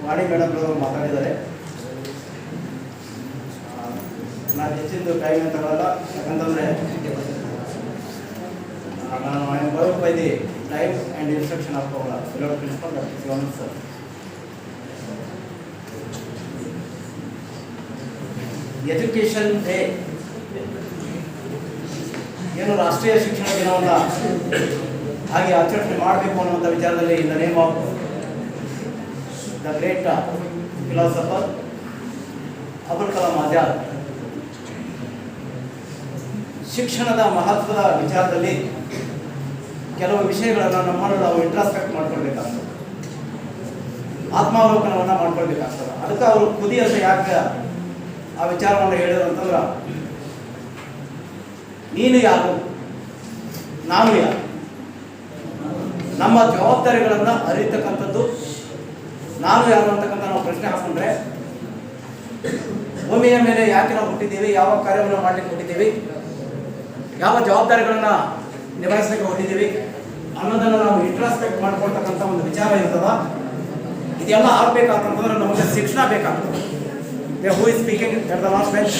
ವಾಣಿ ಮೇಡಮ್ಗಳು ಮಾತಾಡಿದ್ದಾರೆ. ನಾನು ಹೆಚ್ಚಿದ್ದು ಟೈಮ್ ಅಂತ ತಗೊಳ್ಳಲ್ಲ, ಯಾಕಂತಂದರೆ ನಾನು I am going by the time and instruction of our principal doctor Shivanand sir. Education day ಏನು ರಾಷ್ಟ್ರೀಯ ಶಿಕ್ಷಣ ದಿನವನ್ನು ಹಾಗೆ ಆಚರಣೆ ಮಾಡಬೇಕು ಅನ್ನುವಂಥ ವಿಚಾರದಲ್ಲಿ in the name of the great philosopher Abul Kalam Azad ಶಿಕ್ಷಣದ ಮಹತ್ವದ ವಿಚಾರದಲ್ಲಿ ಕೆಲವು ವಿಷಯಗಳನ್ನು ನಮ್ಮನ್ನು ನಾವು ಇಂಟ್ರಾಸ್ಪೆಕ್ಟ್ ಮಾಡ್ಕೊಳ್ಬೇಕಾಗ್ತದೆ, ಆತ್ಮಾವಲೋಕನವನ್ನು ಮಾಡ್ಕೊಳ್ಬೇಕಾಗ್ತದೆ. ಅದಕ್ಕೆ ಅವರು ಖುದಿ ಅಂತ ಯಾಕೆ ಆ ವಿಚಾರವನ್ನು ಹೇಳಿದ್ರು ಅಂತಂದ್ರೆ, ನೀನು ಯಾರು, ನಾನು ಯಾರು, ನಮ್ಮ ಜವಾಬ್ದಾರಿಗಳನ್ನು ಅರಿತಕ್ಕಂಥದ್ದು ನಾನು ಯಾರು ಅಂತಕ್ಕಂಥ ನಾವು ಪ್ರಶ್ನೆ ಹಾಕೊಂಡ್ರೆ, ಭೂಮಿಯ ಮೇಲೆ ಯಾಕೆ ನಾವು ಹುಟ್ಟಿದ್ದೀವಿ, ಯಾವ ಕಾರ್ಯವನ್ನು ಮಾಡಲಿಕ್ಕೆ ಹುಟ್ಟಿದ್ದೀವಿ, ಯಾವ ಜವಾಬ್ದಾರಿಗಳನ್ನು ನಿಭಾಯಿಸಲಿಕ್ಕೆ ಹೊಟ್ಟಿದ್ದೀವಿ ಅನ್ನೋದನ್ನು ನಾವು ಇಂಟ್ರಾಸ್ಪೆಕ್ಟ್ ಮಾಡ್ಕೊಳ್ತಕ್ಕಂಥ ಒಂದು ವಿಚಾರ ಇರ್ತದ. ಇದೆಲ್ಲ ಆಗಬೇಕಾಗ್ತಂತಂದ್ರೆ ನಮಗೆ ಶಿಕ್ಷಣ ಬೇಕಾಗ್ತದೆ. Who is speaking at the last bench?